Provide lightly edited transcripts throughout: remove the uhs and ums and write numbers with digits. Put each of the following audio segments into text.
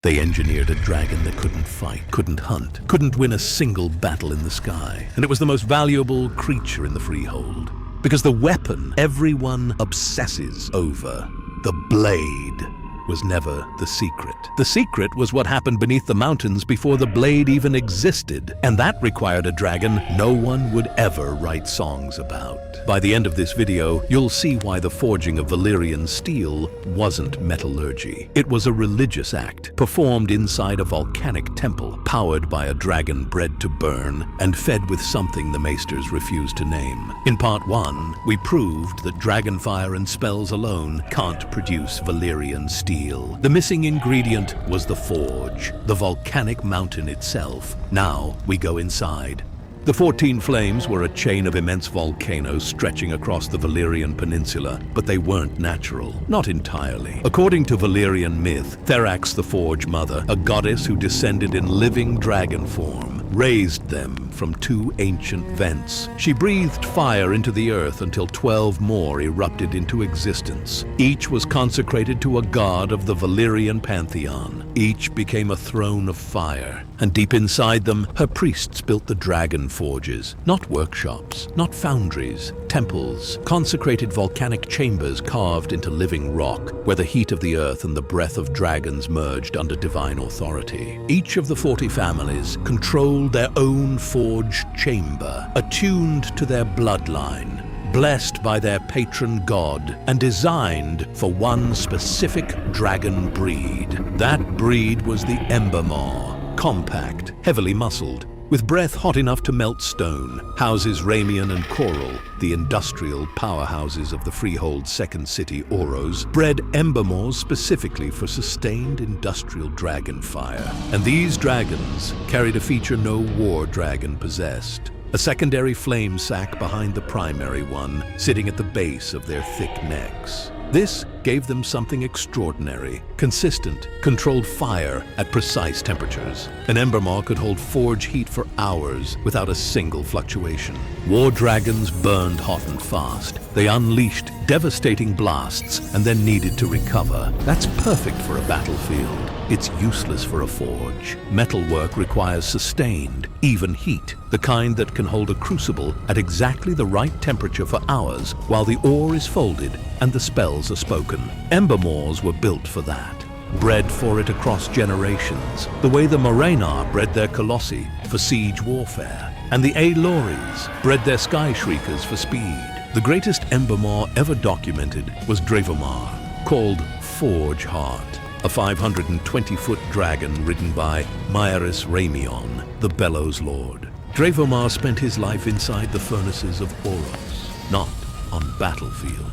They engineered a dragon that couldn't fight, couldn't hunt, couldn't win a single battle in the sky. And it was the most valuable creature in the Freehold. Because the weapon everyone obsesses over, the blade, was never the secret. The secret was what happened beneath the mountains before the blade even existed. And that required a dragon no one would ever write songs about. By the end of this video, you'll see why the forging of Valyrian steel wasn't metallurgy. It was a religious act, performed inside a volcanic temple, powered by a dragon bred to burn, and fed with something the maesters refused to name. In part 1, we proved that dragonfire and spells alone can't produce Valyrian steel. The missing ingredient was the forge, the volcanic mountain itself. Now we go inside. The 14 flames were a chain of immense volcanoes stretching across the Valyrian peninsula, but they weren't natural, not entirely. According to Valyrian myth, Tharax the Forge-Mother, a goddess who descended in living dragon form, raised them from 2 ancient vents. She breathed fire into the earth until 12 more erupted into existence. Each was consecrated to a god of the Valyrian pantheon. Each became a throne of fire, and deep inside them, her priests built the dragon forges, not workshops, not foundries, temples, consecrated volcanic chambers carved into living rock, where the heat of the earth and the breath of dragons merged under divine authority. Each of the 40 families controlled their own forged chamber, attuned to their bloodline, blessed by their patron god, and designed for one specific dragon breed. That breed was the embermar, compact, heavily muscled, with breath hot enough to melt stone, houses Ramian and Coral, the industrial powerhouses of the Freehold's second city, Oros, bred embermars specifically for sustained industrial dragonfire. And these dragons carried a feature no war dragon possessed: a secondary flame sac behind the primary one, sitting at the base of their thick necks. This gave them something extraordinary: consistent, controlled fire at precise temperatures. An embermar could hold forge heat for hours without a single fluctuation. War dragons burned hot and fast. They unleashed devastating blasts and then needed to recover. That's perfect for a battlefield. It's useless for a forge. Metalwork requires sustained, even heat, the kind that can hold a crucible at exactly the right temperature for hours while the ore is folded and the spells are spoken. Embermars were built for that, bred for it across generations, the way the Moranar bred their colossi for siege warfare, and the Aeloris bred their sky shriekers for speed. The greatest embermar ever documented was Dragonfire, called Forge Heart, a 520-foot dragon ridden by Maesters Ramion, the Bellows Lord. Dragonfire spent his life inside the furnaces of Oros, not on battlefields.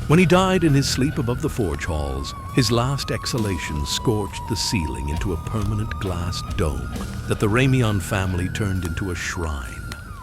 When he died in his sleep above the forge halls, his last exhalation scorched the ceiling into a permanent glass dome that the Ramion family turned into a shrine.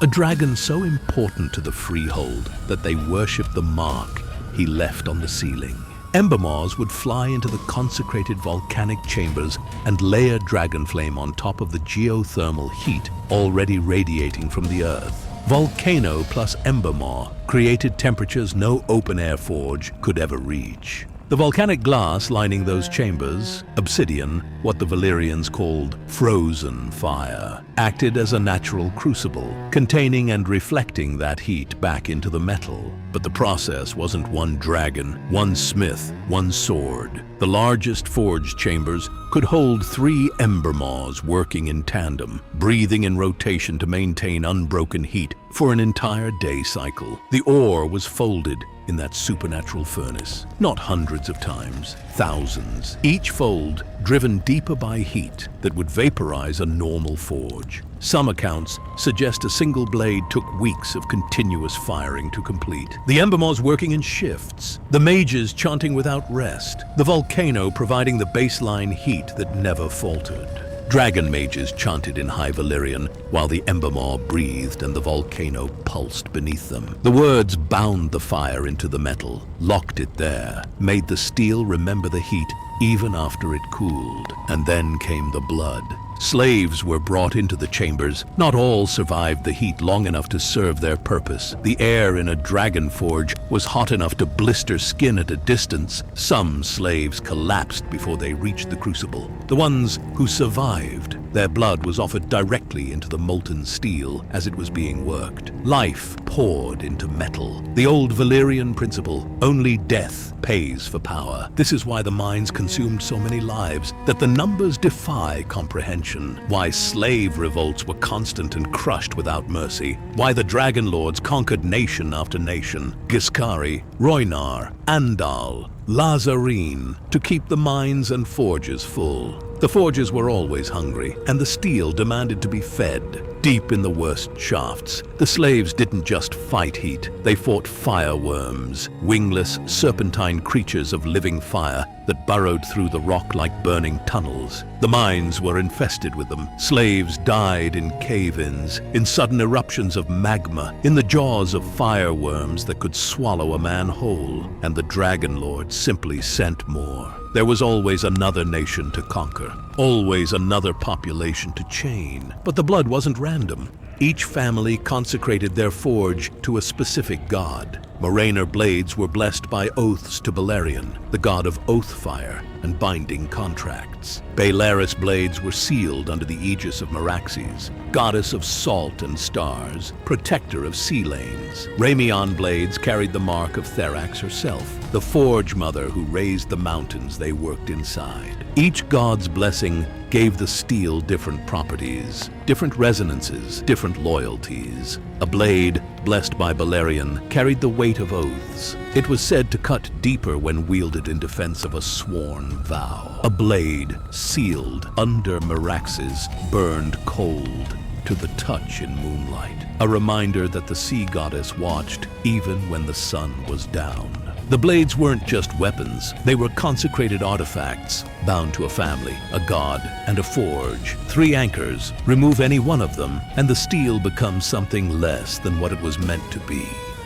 A dragon so important to the Freehold that they worshipped the mark he left on the ceiling. Embermars would fly into the consecrated volcanic chambers and layer dragon flame on top of the geothermal heat already radiating from the earth. Volcano plus embermar created temperatures no open-air forge could ever reach. The volcanic glass lining those chambers, obsidian, what the Valyrians called frozen fire, acted as a natural crucible, containing and reflecting that heat back into the metal. But the process wasn't one dragon, one smith, one sword. The largest forge chambers could hold 3 embermars working in tandem, breathing in rotation to maintain unbroken heat for an entire day cycle. The ore was folded in that supernatural furnace, not hundreds of times, thousands. Each fold driven deeper by heat that would vaporize a normal forge. Some accounts suggest a single blade took weeks of continuous firing to complete. The embermars working in shifts, the mages chanting without rest, the volcano providing the baseline heat that never faltered. Dragon mages chanted in High Valyrian while the embermar breathed and the volcano pulsed beneath them. The words bound the fire into the metal, locked it there, made the steel remember the heat even after it cooled. And then came the blood. Slaves were brought into the chambers. Not all survived the heat long enough to serve their purpose. The air in a dragon forge was hot enough to blister skin at a distance. Some slaves collapsed before they reached the crucible. The ones who survived, their blood was offered directly into the molten steel as it was being worked. Life poured into metal. The old Valyrian principle, only death pays for power. This is why the mines consumed so many lives, that the numbers defy comprehension. Why slave revolts were constant and crushed without mercy. Why the dragon lords conquered nation after nation. Giscari, Roynar, Andal, Lazarine, to keep the mines and forges full. The forges were always hungry, and the steel demanded to be fed. Deep in the worst shafts, the slaves didn't just fight heat, they fought fireworms, wingless, serpentine creatures of living fire that burrowed through the rock like burning tunnels. The mines were infested with them. Slaves died in cave-ins, in sudden eruptions of magma, in the jaws of fireworms that could swallow a man whole, and the dragon lord simply sent more. There was always another nation to conquer, always another population to chain. But the blood wasn't random. Each family consecrated their forge to a specific god. Morainer blades were blessed by oaths to Valyrian, the god of oathfire and binding contracts. Baelaris blades were sealed under the aegis of Meraxes, goddess of salt and stars, protector of sea lanes. Ramion blades carried the mark of Tharax herself, the Forge-Mother who raised the mountains they worked inside. Each god's blessing gave the steel different properties, different resonances, different loyalties. A blade, blessed by Valyrian, carried the weight of oaths. It was said to cut deeper when wielded in defense of a sworn vow. A blade, sealed under Meraxes, burned cold to the touch in moonlight, a reminder that the sea goddess watched even when the sun was down. The blades weren't just weapons, they were consecrated artifacts, bound to a family, a god, and a forge. 3 anchors, remove any one of them, and the steel becomes something less than what it was meant to be.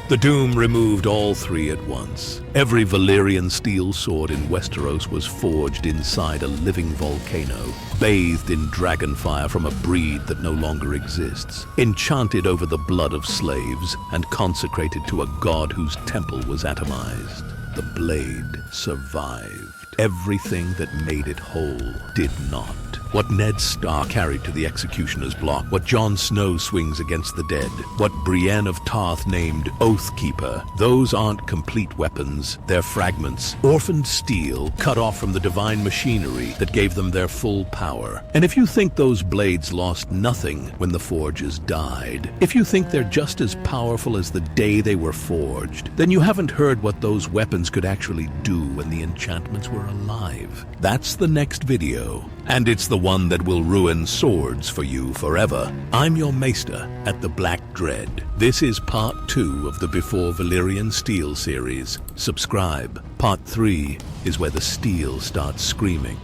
The doom removed all 3 at once. Every Valyrian steel sword in Westeros was forged inside a living volcano, bathed in dragonfire from a breed that no longer exists, enchanted over the blood of slaves, and consecrated to a god whose temple was atomized. The blade survived. Everything that made it whole did not. What Ned Stark carried to the executioner's block, what Jon Snow swings against the dead, what Brienne of Tarth named Oathkeeper, those aren't complete weapons, they're fragments, orphaned steel cut off from the divine machinery that gave them their full power. And if you think those blades lost nothing when the forges died, if you think they're just as powerful as the day they were forged, then you haven't heard what those weapons could actually do when the enchantments were alive. That's the next video, and it's the one that will ruin swords for you forever. I'm your maester at the Black Dread. This is part 2 of the Before Valyrian Steel series. Subscribe. Part 3 is where the steel starts screaming.